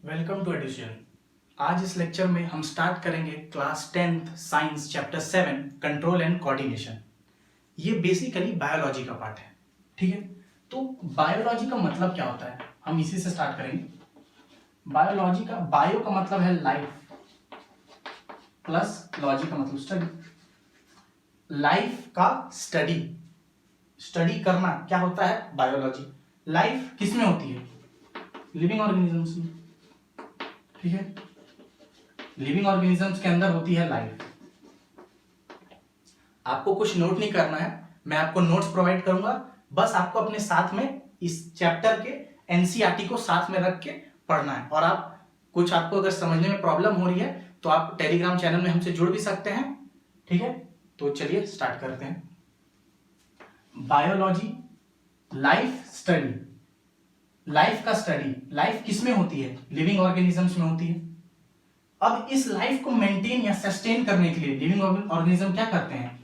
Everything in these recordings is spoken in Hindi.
Welcome to addition. आज इस लेक्चर में हम स्टार्ट करेंगे class 10th science chapter 7 control and coordination. ये बेसिकली बायोलॉजी का पार्ट है, ठीक है। तो बायोलॉजी का मतलब क्या होता है, हम इसी से स्टार्ट करेंगे। बायोलॉजी का बायो का मतलब है लाइफ प्लस लॉजी का मतलब स्टडी। लाइफ का स्टडी, स्टडी करना क्या होता है बायोलॉजी। लाइफ किस में होती है, लिविंग ऑर्गेनिजम्स में, ठीक है। लिविंग ऑर्गेनिजम्स के अंदर होती है लाइफ। आपको कुछ नोट नहीं करना है, मैं आपको नोट्स प्रोवाइड करूंगा, बस आपको अपने साथ में इस चैप्टर के एनसीईआरटी को साथ में रख के पढ़ना है। और आपको अगर समझने में प्रॉब्लम हो रही है तो आप टेलीग्राम चैनल में हमसे जुड़ भी सकते हैं, ठीक है। तो चलिए स्टार्ट करते हैं। बायोलॉजी लाइफ स्टडी, लाइफ का स्टडी। लाइफ किस में होती है, लिविंग ऑर्गेनिजम्स में होती है। अब इस लाइफ को मेंटेन या सस्टेन करने के लिए लिविंग ऑर्गेनिज्म क्या करते हैं,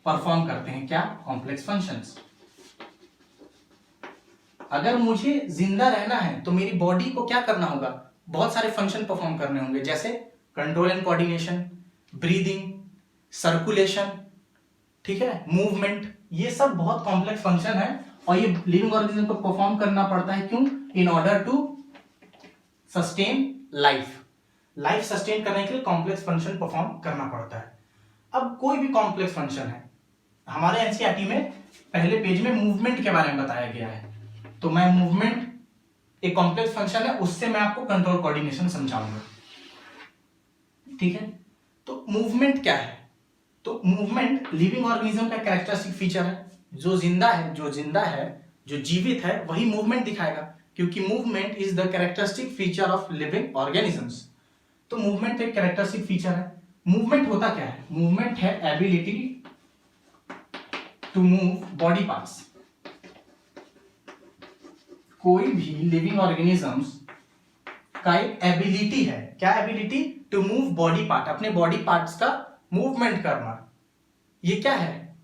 परफॉर्म करते हैं क्या, कॉम्प्लेक्स फंक्शंस। अगर मुझे जिंदा रहना है तो मेरी बॉडी को क्या करना होगा, बहुत सारे फंक्शन परफॉर्म करने होंगे, जैसे control and coordination, breathing, circulation, ठीक है, मूवमेंट। ये सब बहुत कॉम्प्लेक्स फंक्शन है और ये लिविंग ऑर्गेनिज्म को परफॉर्म करना पड़ता है। क्यों? In order to sustain life. Life sustain करने के लिए कॉम्प्लेक्स फंक्शन परफॉर्म करना पड़ता है। अब कोई भी कॉम्प्लेक्स फंक्शन है, हमारे एनसीईआरटी में पहले पेज में मूवमेंट के बारे में बताया गया है, तो मैं मूवमेंट एक कॉम्प्लेक्स फंक्शन है, उससे मैं आपको कंट्रोल कोऑर्डिनेशन समझाऊंगा, ठीक है। तो मूवमेंट क्या है, तो मूवमेंट लिविंग ऑर्गेनिज्म का कैरेक्टरिस्टिक फीचर है। जो जिंदा है, जो जीवित है, वही मूवमेंट दिखाएगा, क्योंकि movement is the characteristic feature of living organisms. तो मूवमेंट एक कैरेक्टरिस्टिक फीचर है। मूवमेंट होता क्या है, मूवमेंट है ability to move body parts. कोई भी लिविंग ऑर्गेनिजम्स का एक एबिलिटी है, क्या ability, to move body part, अपने बॉडी पार्ट्स का मूवमेंट करना। ये क्या है,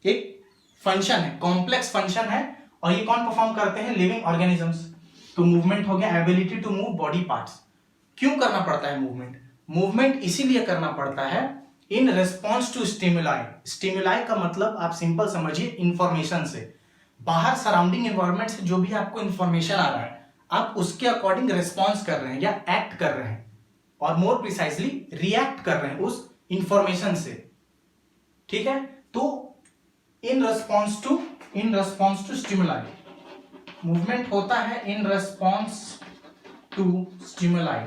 एक फंक्शन है, कॉम्प्लेक्स फंक्शन है, और ये कौन परफॉर्म करते हैं, लिविंग ऑर्गेनिजम्स। तो मूवमेंट हो गया ability to move body parts. क्यों करना पड़ता है मूवमेंट, मूवमेंट इसीलिए करना पड़ता है in response to stimuli. Stimuli का मतलब आप सिंपल समझिए, इंफॉर्मेशन से, बाहर सराउंडिंग एनवायरनमेंट से जो भी आपको इंफॉर्मेशन आ रहा है, आप उसके अकॉर्डिंग रिस्पॉन्स कर रहे हैं या एक्ट कर रहे हैं, और मोर प्रिसाइजली रिएक्ट कर रहे हैं उस इंफॉर्मेशन से, ठीक है। तो in response to stimuli, movement होता है इन रिस्पॉन्स टू स्टिमुलाई।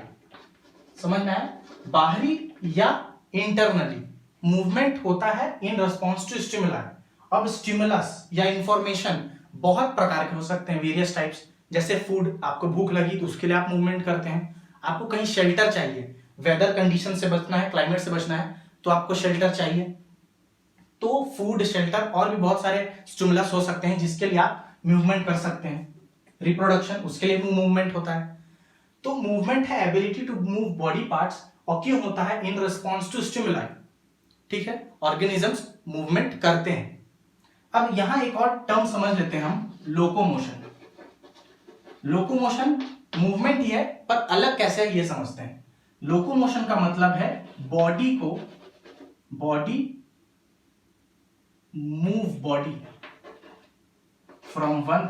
समझ में आया, बाहरी या इंटरनली मूवमेंट होता है इन रिस्पॉन्स टू स्टिमुलाई। अब स्टिमुलस या इंफॉर्मेशन बहुत प्रकार के हो सकते हैं, वेरियस टाइप्स। जैसे फूड, आपको भूख लगी तो उसके लिए आप मूवमेंट करते हैं। आपको कहीं शेल्टर चाहिए, वेदर कंडीशन से बचना है, क्लाइमेट से बचना है, तो आपको शेल्टर चाहिए, तो फूड, शेल्टर और भी बहुत सारे स्टिमुलस हो सकते हैं जिसके लिए आप मूवमेंट कर सकते हैं। रिप्रोडक्शन, उसके लिए भी मूवमेंट होता है। तो मूवमेंट है ability to move body parts, और क्यों होता है, इन रिस्पॉन्स टू स्टिमुलाई, ठीक है। ऑर्गेनिजम्स मूवमेंट करते हैं। अब यहां एक और टर्म समझ लेते हैं हम, लोकोमोशन। लोकोमोशन मूवमेंट ही है, पर अलग कैसे है ये समझते हैं। लोकोमोशन का मतलब है body move body from one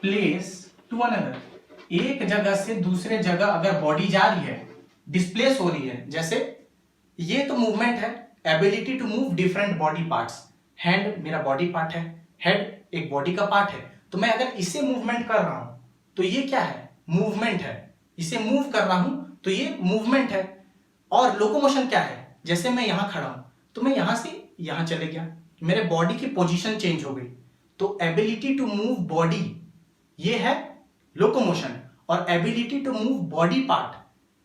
place to another, एक जगह से दूसरे जगह अगर बॉडी जा रही है, डिस्प्लेस हो रही है, जैसे ये तो मूवमेंट है, ability to move different body parts. Hand मेरा बॉडी पार्ट है, हेड एक बॉडी का पार्ट है, तो मैं अगर इसे मूवमेंट कर रहा हूं तो ये क्या है, मूवमेंट है। इसे मूव कर रहा हूं तो ये मूवमेंट है। और लोकोमोशन क्या है, जैसे मैं यहां खड़ा हूं तो मैं यहां से यहां चले गया, मेरे बॉडी की पोजीशन चेंज हो गई, तो एबिलिटी टू मूव बॉडी ये है लोकोमोशन, और ability to move body part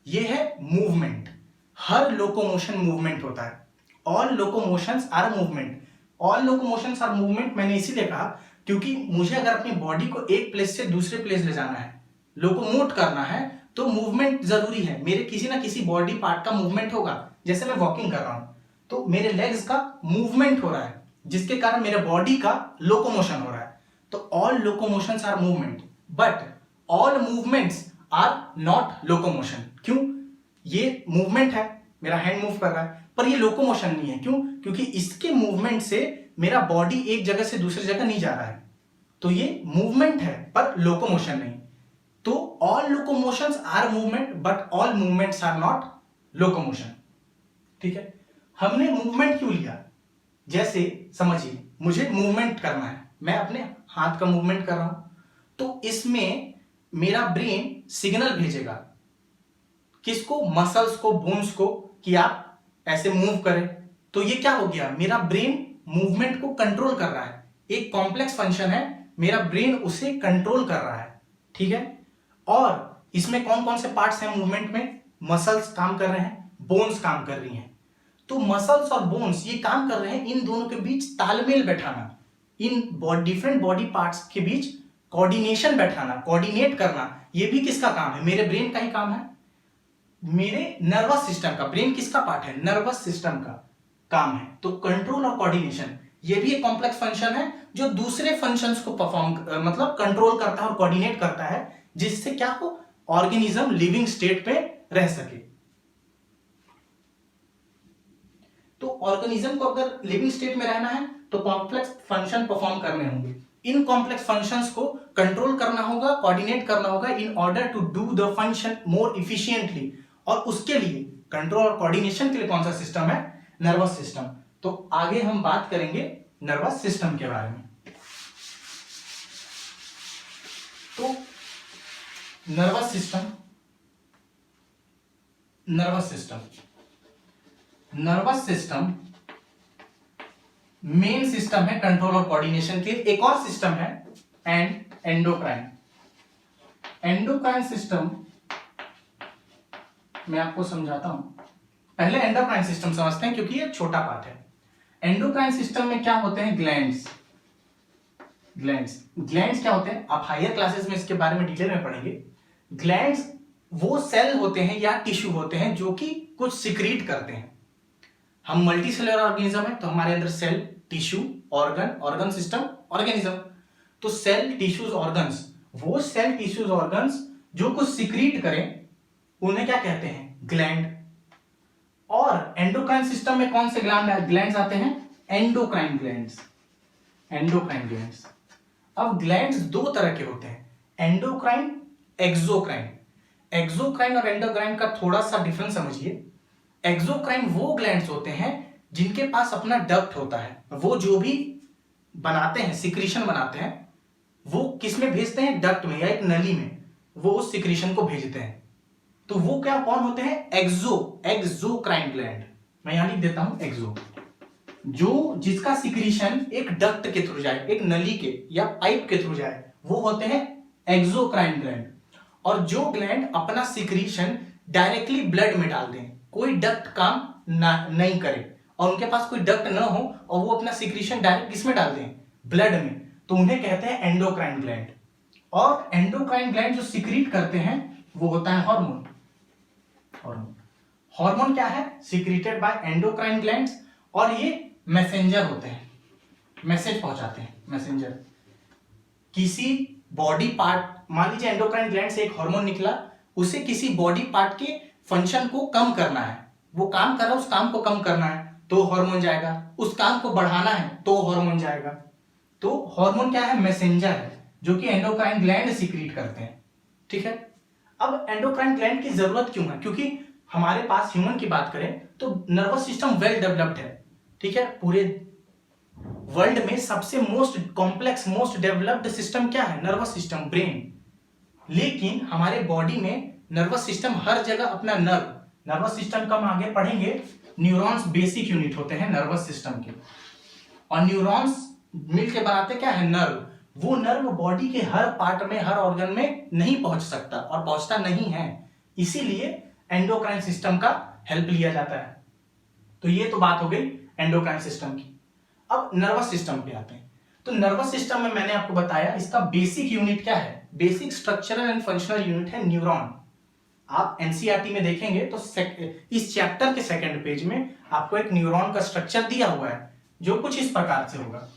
ये है मूवमेंट। हर लोकोमोशन मूवमेंट होता है, all locomotions are movement. All locomotions are movement मैंने इसीलिए कहा क्योंकि मुझे अगर अपनी बॉडी को एक प्लेस से दूसरे प्लेस ले जाना है, लोकोमोट करना है, तो मूवमेंट जरूरी है। मेरे किसी ना किसी बॉडी पार्ट का मूवमेंट होगा। जैसे मैं वॉकिंग कर रहा हूं तो मेरे लेग्स का मूवमेंट हो रहा है, जिसके कारण मेरे बॉडी का लोकोमोशन हो रहा है। तो all locomotions are movement, but all movements are not locomotion. क्यों? ये मूवमेंट है, मेरा हैंड मूव कर रहा है, पर ये लोकोमोशन नहीं है। क्यों? क्योंकि इसके मूवमेंट से मेरा बॉडी एक जगह से दूसरी जगह नहीं जा रहा है, तो ये मूवमेंट है पर लोकोमोशन नहीं। तो all locomotions are movement but all movements are not locomotion. ठीक है, हमने मूवमेंट क्यों लिया? जैसे समझिए, मुझे मूवमेंट करना है, मैं अपने हाथ का मूवमेंट कर रहा हूं, तो इसमें मेरा ब्रेन सिग्नल भेजेगा किसको? मसल्स को, बोन्स को, कि आप ऐसे मूव करें। तो ये क्या हो गया? मेरा ब्रेन मूवमेंट को कंट्रोल कर रहा है। एक कॉम्प्लेक्स फंक्शन है, मेरा ब्रेन उसे कंट्रोल कर रहा है। ठीक है, और इसमें कौन कौन से पार्ट्स हैं मूवमेंट में? मसल्स काम कर रहे हैं, बोन्स काम कर रही हैं। तो मसल्स और बोन्स ये काम कर रहे हैं इन दोनों के बीच तालमेल बैठाना, इन डिफरेंट बॉडी पार्ट्स के बीच कोऑर्डिनेशन बैठाना, कोऑर्डिनेट करना, ये भी किसका काम है? मेरे ब्रेन का ही काम है, मेरे नर्वस सिस्टम का। ब्रेन किसका पार्ट है? नर्वस सिस्टम का काम है। तो कंट्रोल और कोऑर्डिनेशन ये भी एक कॉम्प्लेक्स फंक्शन है जो दूसरे फंक्शंस को परफॉर्म मतलब कंट्रोल करता है और कोऑर्डिनेट करता है, जिससे क्या हो? ऑर्गेनिज्म लिविंग स्टेट पे रह सके। तो ऑर्गेनिज्म को अगर लिविंग स्टेट में रहना है तो कॉम्प्लेक्स फंक्शन परफॉर्म करने होंगे। इन कॉम्प्लेक्स फंक्शंस को कंट्रोल करना होगा, कोऑर्डिनेट करना होगा in order to do the function more efficiently. और उसके लिए कंट्रोल और कोऑर्डिनेशन के लिए कौन सा सिस्टम है? Nervous system. तो आगे हम बात करेंगे नर्वस सिस्टम के बारे में। तो nervous system, nervous system main system है कंट्रोल और कोऑर्डिनेशन के। एक और सिस्टम है एंडोक्राइन। एंडोक्राइन सिस्टम मैं आपको समझाता हूं। पहले एंडोक्राइन सिस्टम समझते हैं क्योंकि ये छोटा पार्ट है। एंडोक्राइन सिस्टम में क्या होते हैं? ग्लैंड्स। ग्लैंड्स क्या होते हैं? आप हायर क्लासेस में इसके बारे में डिटेल में पढ़ेंगे। ग्लैंड्स वो सेल होते हैं या टिश्यू होते हैं जो कि कुछ सिक्रीट करते हैं। हम मल्टी सेलुलर ऑर्गेनिज्म है, तो हमारे अंदर cell, tissue, organ system, organism. तो सेल, टिश्यूज, ऑर्गन्स, वो सेल, टिश्यूज, ऑर्गन्स जो कुछ सिक्रीट करें उन्हें क्या कहते हैं? ग्लैंड। और एंडोक्राइन सिस्टम में कौन से ग्लैंड्स आते हैं? Endocrine glands. अब ग्लैंड्स दो तरह के होते हैं, एंडोक्राइन, एक्सोक्राइन। एक्सोक्राइन और एंडोक्राइन का थोड़ा सा डिफरेंस समझिए। एक्सोक्राइन वो ग्लैंड्स होते हैं जिनके पास अपना डक्ट होता है, वो जो भी बनाते हैं, सिक्रीशन बनाते हैं, वो किस में भेजते हैं? डक्ट में या एक नली में वो उस सिक्रीशन को भेजते हैं। तो वो क्या कौन होते हैं? Exocrine gland. मैं यहां लिख देता हूं एक्सो, जो जिसका सिक्रीशन एक डक्ट के थ्रू जाए, एक नली के या पाइप के थ्रू जाए, वो होते हैं एक्सोक्राइन ग्लैंड। और जो ग्लैंड अपना सिक्रीशन डायरेक्टली ब्लड में डाल दें, कोई डक्ट काम नहीं करे और उनके पास कोई डक्ट ना हो और वो अपना सिक्रीशन डायरेक्ट किसमें डाल दें? ब्लड में, तो उन्हें कहते हैं एंडोक्राइन ग्लैंड। और एंडोक्राइन ग्लैंड जो सिक्रीट करते हैं वो होता है हार्मोन। हार्मोन क्या है? Secreted by endocrine glands. और ये मैसेंजर होते हैं, मैसेज पहुंचाते हैं। मैसेंजर किसी बॉडी पार्ट, मान लीजिए एंडोक्राइन ग्लैंड से एक हार्मोन निकला, उसे किसी बॉडी पार्ट के फंक्शन को कम करना है, वो काम कर रहा है, उस काम को कम करना है तो हार्मोन जाएगा, उस काम को बढ़ाना है तो हार्मोन जाएगा। तो हार्मोन क्या है? मैसेंजर है, जो कि एंडोक्राइन ग्लैंड सिक्रीट करते हैं। ठीक है, अब एंडोक्राइन ग्लैंड की जरूरत क्यों है? क्योंकि हमारे पास ह्यूमन की बात करें तो नर्वस सिस्टम वेल डेवलप्ड है। ठीक है, पूरे वर्ल्ड में सबसे most complex, most developed system क्या है? Nervous system, brain. लेकिन हमारे बॉडी में नर्वस सिस्टम हर जगह अपना नर्वस सिस्टम का हम आगे पढ़ेंगे। न्यूरॉन्स बेसिक यूनिट होते हैं नर्वस सिस्टम के, और न्यूरॉन्स मिलकर बनाते क्या है? नर्व। वो नर्व बॉडी के हर पार्ट में, हर ऑर्गन में नहीं पहुंच सकता और पहुंचता नहीं है, इसीलिए एंडोक्राइन सिस्टम का हेल्प लिया जाता है। तो ये तो बात हो गई एंडोक्राइन सिस्टम की। अब नर्वस सिस्टम पे आते हैं। तो नर्वस सिस्टम में मैंने आपको बताया इसका बेसिक यूनिट क्या है? Basic structural and functional unit है न्यूरॉन। आप एनसीईआरटी में देखेंगे तो इस चैप्टर के सेकंड पेज में आपको एक न्यूरॉन का स्ट्रक्चर दिया हुआ है जो कुछ इस प्रकार से होगा।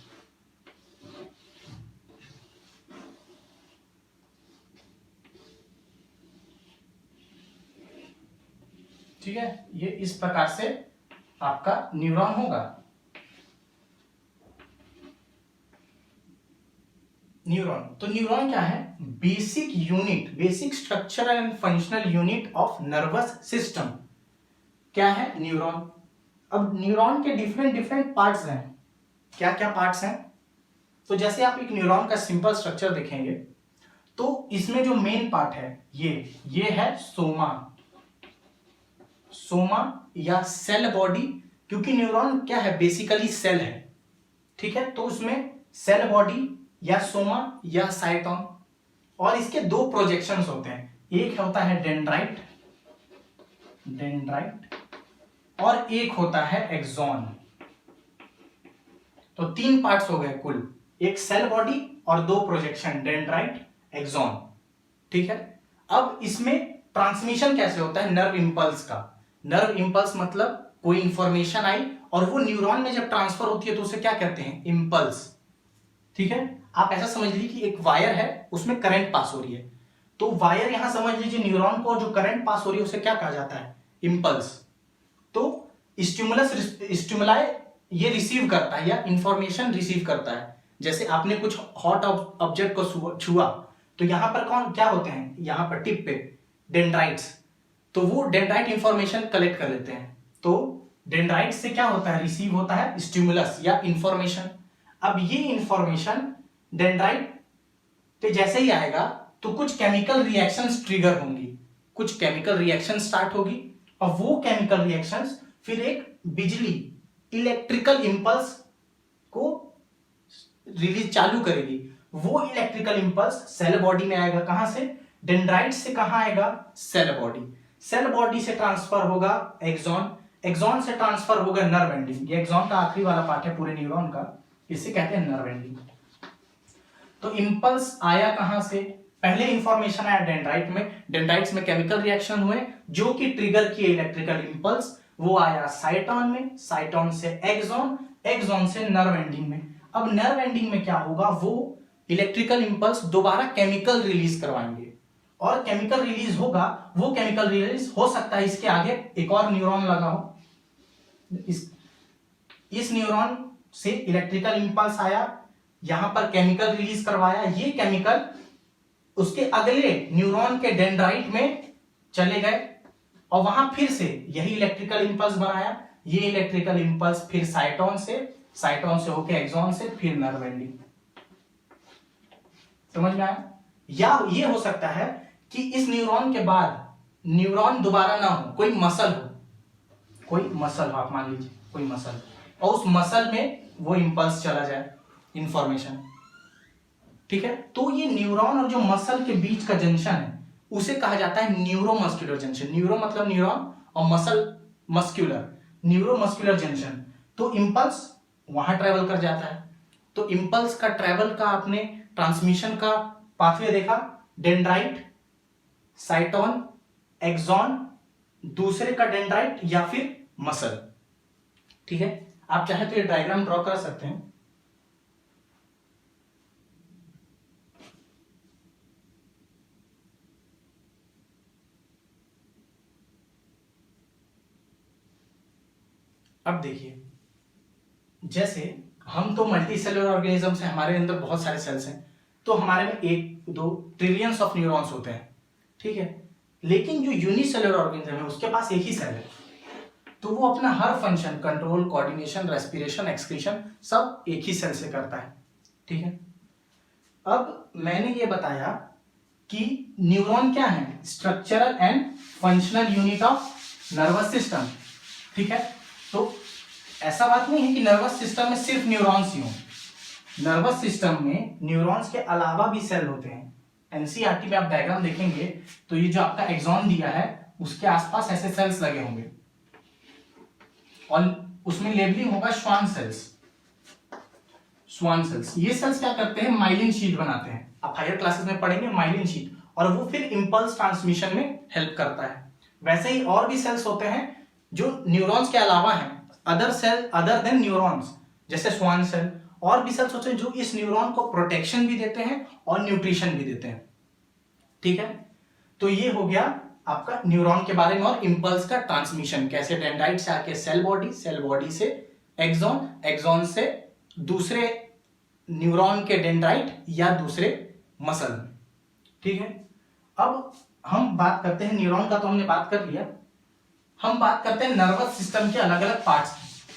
ठीक है, ये इस प्रकार से आपका न्यूरॉन होगा। न्यूरॉन, तो न्यूरॉन क्या है? Basic unit, basic structural and functional unit of nervous system. क्या है? न्यूरॉन। अब न्यूरॉन के डिफरेंट डिफरेंट पार्ट्स हैं। क्या क्या पार्ट्स हैं? तो जैसे आप एक न्यूरॉन का सिंपल स्ट्रक्चर देखेंगे तो इसमें जो मेन पार्ट है ये है सोमा। सोमा या सेल बॉडी, क्योंकि न्यूरॉन क्या है? बेसिकली सेल है। ठीक है, तो उसमें सेल बॉडी या सोमा या साइटोन, और इसके दो प्रोजेक्शंस होते हैं। एक होता है डेंड्राइट, डेंड्राइट, और एक होता है एक्सॉन। तो तीन पार्ट्स हो गए कुल, एक सेल बॉडी और दो प्रोजेक्शन, डेंड्राइट, एक्सॉन। ठीक है, अब इसमें ट्रांसमिशन कैसे होता है? नर्व इंपल्स का। नर्व इंपल्स मतलब कोई इंफॉर्मेशन आई और वो न्यूरॉन में जब ट्रांसफर होती है तो उसे क्या कहते हैं? इंपल्स। ठीक है, आप ऐसा समझ लीजिए कि एक वायर है, उसमें करंट पास हो रही है, तो वायर यहां समझ लीजिए न्यूरॉन को जो करंट पास हो रही है उसे क्या कहा जाता है? इंपल्स। तो स्टिमुलस, स्टिमुलाई ये रिसीव करता है या इंफॉर्मेशन रिसीव करता है। जैसे आपने कुछ हॉट ऑब्जेक्ट को छुआ तो यहां पर कौन क्या होते हैं? यहां पर टिप पे डेंड्राइट्स, तो वो डेंड्राइट इंफॉर्मेशन कलेक्ट कर लेते हैं। तो डेंड्राइट से क्या होता है? रिसीव होता है स्टिमुलस या इंफॉर्मेशन। अब ये इंफॉर्मेशन डेंड्राइट पे जैसे ही आएगा तो कुछ केमिकल रिएक्शंस ट्रिगर होंगी, कुछ केमिकल रिएक्शन स्टार्ट होगी, और वो केमिकल रिएक्शंस फिर एक बिजली, इलेक्ट्रिकल इंपल्स को रिलीज चालू करेगी। वो इलेक्ट्रिकल इंपल्स सेल बॉडी में आएगा। कहां से? डेंड्राइट से कहां आएगा? Cell body. सेल बॉडी से ट्रांसफर होगा एक्सॉन, एक्सॉन से ट्रांसफर होगा नर्व एंडिंग। ये एक्सॉन का आखिरी वाला पार्ट है पूरे न्यूरॉन का, इसे कहते हैं नर्व एंडिंग। तो इंपल्स आया कहां से? पहले इंफॉर्मेशन आया डेंड्राइट में, डेंड्राइट्स में केमिकल रिएक्शन हुए जो कि ट्रिगर किए इलेक्ट्रिकल इंपल्स, वो आया साइटोन में, साइटोन से एक्सॉन, एक्सॉन से नर्व एंडिंग में। अब नर्व एंडिंग में क्या होगा? वो इलेक्ट्रिकल इंपल्स दोबारा केमिकल रिलीज करवाएंगे, और केमिकल रिलीज होगा, वो केमिकल रिलीज हो सकता है इसके आगे एक और न्यूरॉन लगा हो, इस न्यूरॉन से इलेक्ट्रिकल इंपल्स आया, यहां पर केमिकल रिलीज करवाया, ये केमिकल उसके अगले न्यूरॉन के डेंड्राइट में चले गए और वहां फिर से यही इलेक्ट्रिकल इंपल्स बनाया। ये इलेक्ट्रिकल इंपल्स फिर साइटोन से होके एक्सॉन से, फिर नर्व एंडिंग। समझ में आया? या ये हो सकता है कि इस न्यूरॉन के बाद न्यूरॉन दोबारा ना हो, कोई मसल हो, कोई मसल हो, आप मान लीजिए कोई मसल, और उस मसल में वो इंपल्स चला जाए, इंफॉर्मेशन। ठीक है, तो ये न्यूरॉन और जो मसल के बीच का जंक्शन है उसे कहा जाता है न्यूरोमस्कुलर जंक्शन। न्यूरो मतलब न्यूरॉन और मसल मस्कुलर, न्यूरोमस्कुलर जंक्शन। तो इंपल्स वहां ट्रेवल कर जाता है। तो इंपल्स का ट्रेवल का आपने ट्रांसमिशन का पाथवे देखा, डेंड्राइट, साइटोन, एक्सॉन, दूसरे का डेंड्राइट या फिर मसल। ठीक है, आप चाहे तो ये डायग्राम ड्रॉ कर सकते हैं। अब देखिए, जैसे हम तो मल्टी सेलुलर ऑर्गेनिज्म है, हमारे अंदर बहुत सारे सेल्स हैं, तो हमारे में 1-2 ट्रिलियंस ऑफ न्यूरॉन्स होते हैं। ठीक है, लेकिन जो यूनिसेलुलर ऑर्गेनिज्म है उसके पास एक ही सेल है, तो वो अपना हर function, control, coordination, respiration, excretion सब एक ही सेल से करता है। ठीक है, अब मैंने ये बताया कि न्यूरॉन क्या है? Structural and functional unit of nervous system. ठीक है, तो ऐसा बात नहीं है कि नर्वस सिस्टम में सिर्फ न्यूरॉन्स ही हों। नर्वस सिस्टम में न्यूरॉन्स के अलावा भी सेल होते हैं। एनसीईआरटी में आप डायग्राम देखेंगे तो ये जो आपका एक्सॉन दिया है उसके आसपास ऐसे सेल्स लगे होंगे और उसमें लेबलिंग होगा श्वान सेल्स। श्वान सेल्स, ये सेल्स क्या करते हैं? माइलिन शीट बनाते हैं। आप हायर क्लासेस में पढ़ेंगे माइलिन शीट, और वो फिर इंपल्स ट्रांसमिशन में हेल्प करता है। वैसे ही और भी सेल्स होते हैं जो न्यूरॉन्स के अलावा हैं, other cell other than neurons, जैसे श्वान सेल। और भी सेल्स होते हैं जो इस न्यूरॉन को प्रोटेक्शन भी देते हैं और न्यूट्रिशन भी देते हैं। ठीक है, तो ये हो गया आपका न्यूरॉन के बारे में और इम्पल्स का ट्रांसमिशन, कैसे डेंड्राइट से आके सेल बॉडी से एक्सॉन, एक्सॉन से दूसरे न्यूरॉन के डेंड्राइट या दूसरे मसल में। ठीक है, अब हम बात करते हैं न्यूरॉन का, तो हमने बात कर लिया। हम बात करते हैं नर्वस सिस्टम के अलग अलग पार्ट्स की।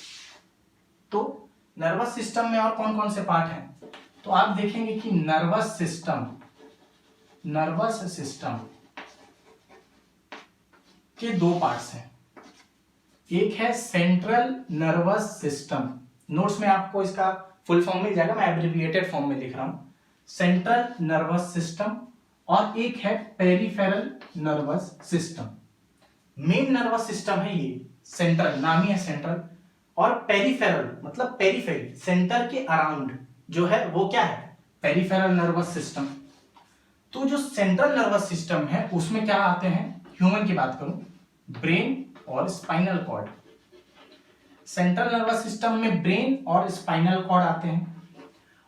तो नर्वस सिस्टम में और कौन कौन से पार्ट हैं, तो आप देखेंगे कि नर्वस सिस्टम के दो पार्ट्स हैं। एक है सेंट्रल नर्वस सिस्टम, नोट्स में आपको इसका फुल फॉर्म मिल जाएगा, मैं एब्रिविएटेड फॉर्म में लिख रहा हूं, सेंट्रल नर्वस सिस्टम। और एक है peripheral nervous system. Main nervous system है ये सेंट्रल, नाम ही है सेंट्रल, और पेरिफेरल मतलब पेरिफेरी, सेंटर के अराउंड जो है वो क्या है, पेरिफेरल नर्वस सिस्टम। तो जो सेंट्रल नर्वस सिस्टम है उसमें क्या आते हैं, ह्यूमन की बात करूं, ब्रेन और spinal cord. Central nervous system में ब्रेन और स्पाइनल कॉर्ड आते हैं,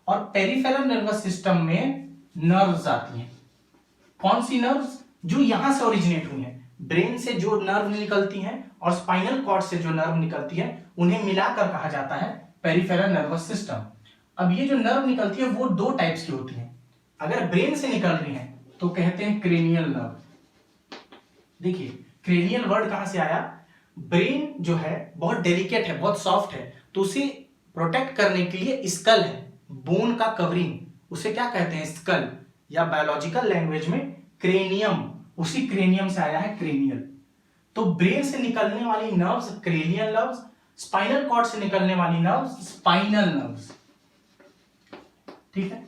और पेरिफेरल नर्वस सिस्टम में नर्व्स आती हैं। कौन सी नर्व्स, जो यहां से ओरिजिनेट हुई हैं, ब्रेन से जो नर्व निकलती हैं और स्पाइनल कॉर्ड से जो नर्व निकलती है, उन्हें मिलाकर कहा जाता है पेरिफेरल नर्वस सिस्टम। अब ये जो नर्व निकलती है वो दो टाइप्स की होती है। अगर ब्रेन से निकल रही है तो कहते हैं क्रेनियल नर्व। देखिए क्रेनियल वर्ड कहां से आया, ब्रेन जो है बहुत डेलिकेट है, बहुत सॉफ्ट है, तो उसे प्रोटेक्ट करने के लिए स्कल है, बोन का कवरिंग, उसे क्या कहते हैं, स्कल, या बायोलॉजिकल लैंग्वेज में क्रेनियम, उसी क्रेनियम से आया है क्रेनियल। तो ब्रेन से निकलने वाली nerves cranial nerves, spinal cord से निकलने वाली नर्व्स स्पाइनल नर्व्स। ठीक है,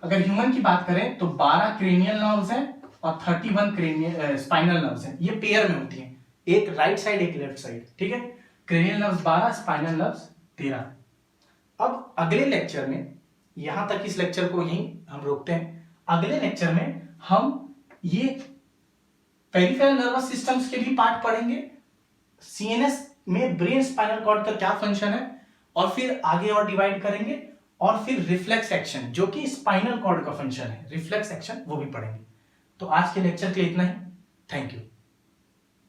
अगर ह्यूमन की बात करें तो 12 क्रेनियल नर्व्स हैं और 31 स्पाइनल नर्व्स हैं। ये पेयर में होती हैं, एक राइट साइड एक लेफ्ट साइड। ठीक है, क्रेनियल नर्व्स 12, स्पाइनल नर्व्स 13। अब अगले लेक्चर में, यहां तक इस लेक्चर को यहीं हम रोकते हैं, अगले लेक्चर में हम ये पेरिफेरल नर्वस सिस्टम्स के भी पार्ट पढ़ेंगे, सीएनएस में ब्रेन स्पाइनल कॉर्ड का क्या फंक्शन है, और फिर आगे और डिवाइड करेंगे, और फिर रिफ्लेक्स एक्शन जो कि स्पाइनल कॉर्ड का फंक्शन है, रिफ्लेक्स एक्शन वो भी पढ़ेंगे। तो आज के लेक्चर के लिए इतना ही, थैंक यू।